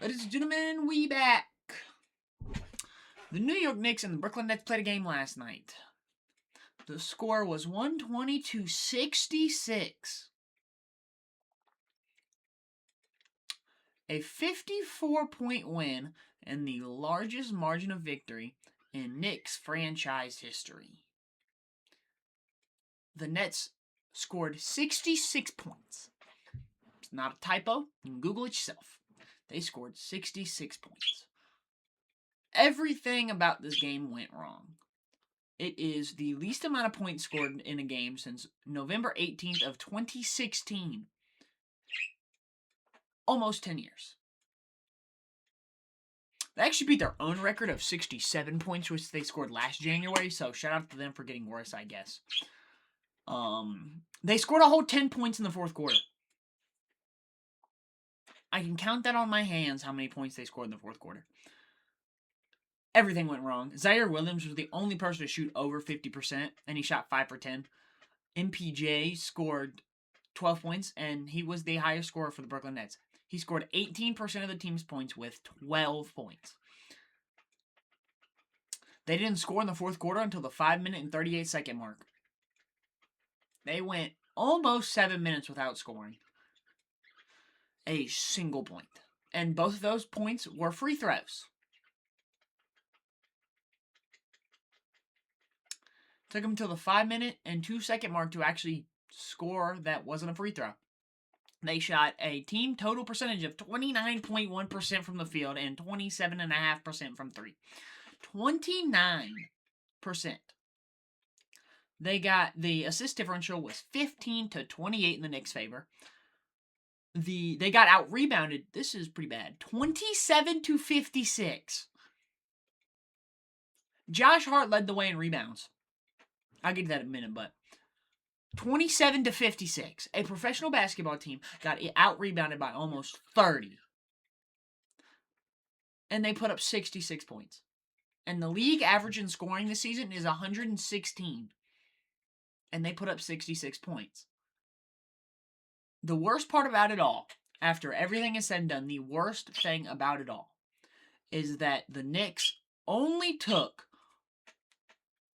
Ladies and gentlemen, we back. The New York Knicks and the Brooklyn Nets played a game last night. The score was 120 to 66. A 54-point win and the largest margin of victory in Knicks franchise history. The Nets scored 66 points. It's not a typo. You can Google it yourself. They scored 66 points. Everything about this game went wrong. It is the least amount of points scored in a game since November 18th of 2016. Almost 10 years. They actually beat their own record of 67 points, which they scored last January, so shout out to them for getting worse, I guess. They scored a whole 10 points in the fourth quarter. I can count that on my hands how many points they scored in the fourth quarter. Everything went wrong. Zaire Williams was the only person to shoot over 50%, and he shot 5 for 10. MPJ scored 12 points, and he was the highest scorer for the Brooklyn Nets. He scored 18% of the team's points with 12 points. They didn't score in the fourth quarter until the 5-minute and 38-second mark. They went almost 7 minutes without scoring a single point. And both of those points were free throws. Took them until the 5-minute and 2-second mark to actually score that wasn't a free throw. They shot a team total percentage of 29.1% from the field and 27.5% from three. 29%. They got the assist differential was 15 to 28 in the Knicks' favor. They got out rebounded. This is pretty bad. 27 to 56. Josh Hart led the way in rebounds. I'll get to that in a minute, but 27 to 56. A professional basketball team got out rebounded by almost 30. And they put up 66 points. And the league average in scoring this season is 116. And they put up 66 points. The worst part about it all, after everything is said and done, the worst thing about it all is that the Knicks only took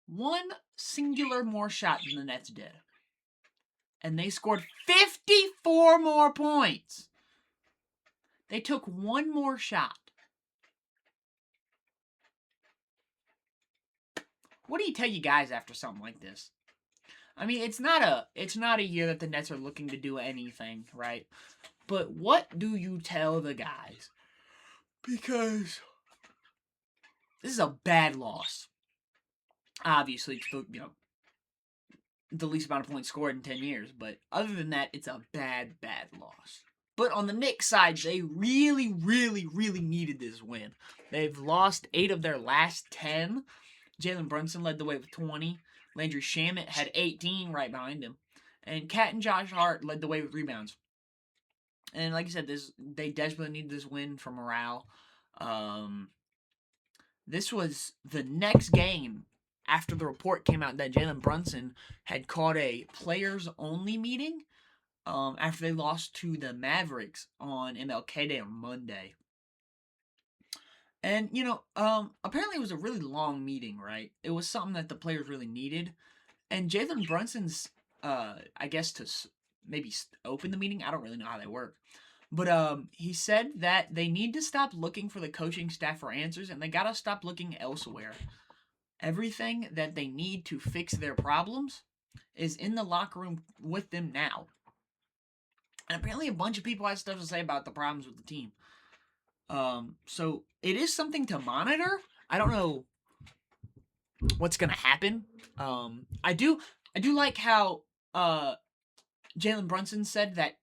one singular more shot than the Nets did. And they scored 54 more points. They took one more shot. What do you tell you guys after something like this? I mean, it's not a year that the Nets are looking to do anything, right? But what do you tell the guys? Because this is a bad loss. Obviously, it's the least amount of points scored in 10 years. But other than that, it's a bad loss. But on the Knicks side, they really, really, really needed this win. They've lost 8 of their last 10. Jalen Brunson led the way with 20. Landry Shamet had 18 right behind him. And Cat and Josh Hart led the way with rebounds. And like I said, they desperately needed this win for morale. This was the next game after the report came out that Jalen Brunson had called a players-only meeting after they lost to the Mavericks on MLK Day on Monday. And, apparently it was a really long meeting, right? It was something that the players really needed. And Jalen Brunson's, I guess to maybe open the meeting, I don't really know how they work. But he said that they need to stop looking for the coaching staff for answers, and they got to stop looking elsewhere. Everything that they need to fix their problems is in the locker room with them now. And apparently a bunch of people had stuff to say about the problems with the team. So it is something to monitor. I don't know what's gonna happen. I do like how Jalen Brunson said that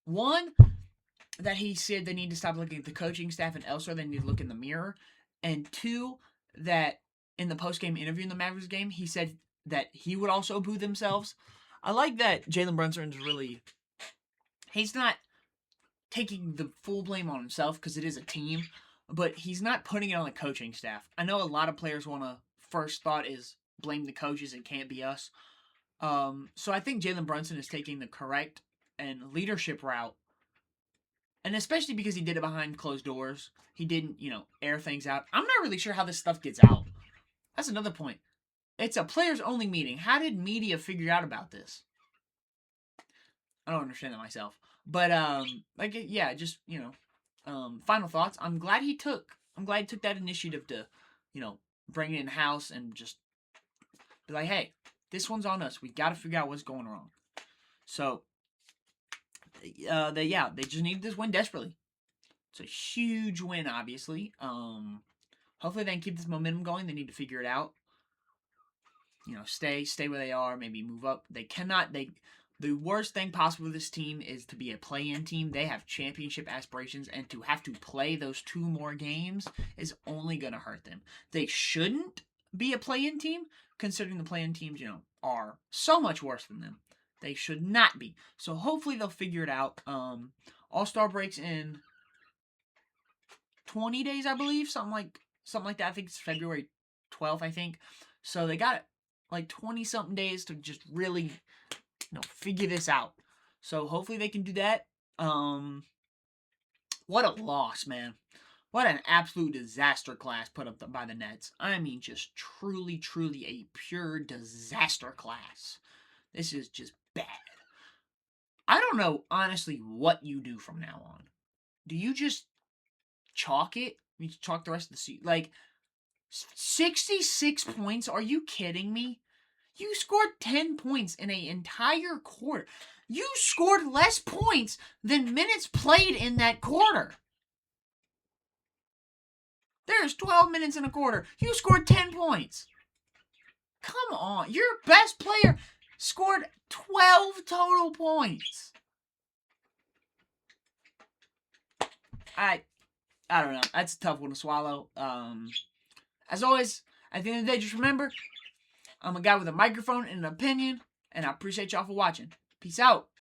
that he said they need to stop looking at the coaching staff and elsewhere. They need to look in the mirror. And 2, that in the post-game interview in the Mavericks game, he said that he would also boo themselves. I like that Jalen Brunson's he's not taking the full blame on himself because it is a team, but he's not putting it on the coaching staff. I know a lot of players first thought is blame the coaches, it can't be us. So I think Jalen Brunson is taking the correct and leadership route And especially because he did it behind closed doors. He didn't, air things out. I'm not really sure how this stuff gets out. That's another point. It's a players only meeting. How did media figure out about this? I don't understand that myself. But just final thoughts. I'm glad he took that initiative to, bring it in house and just be like, hey, this one's on us. We got to figure out what's going wrong. So they just needed this win desperately. It's a huge win, obviously. Hopefully they can keep this momentum going. They need to figure it out. Stay where they are. Maybe move up. They cannot. The worst thing possible with this team is to be a play-in team. They have championship aspirations, and to have to play those 2 more games is only going to hurt them. They shouldn't be a play-in team, considering the play-in teams, are so much worse than them. They should not be. So hopefully they'll figure it out. All-Star breaks in 20 days, I believe, something like that. I think it's February 12th, I think. So they got like 20-something days to just really, figure this out. So hopefully they can do that. What a loss, man. What an absolute disaster class put up by the Nets. I mean, just truly, truly a pure disaster class. This is just bad. I don't know, honestly, what you do from now on. Do you just chalk it? You chalk the rest of the season? Like, 66 points? Are you kidding me? You scored 10 points in an entire quarter. You scored less points than minutes played in that quarter. There's 12 minutes in a quarter. You scored 10 points. Come on. Your best player scored 12 total points. I don't know. That's a tough one to swallow. As always, at the end of the day, just remember, I'm a guy with a microphone and an opinion, and I appreciate y'all for watching. Peace out.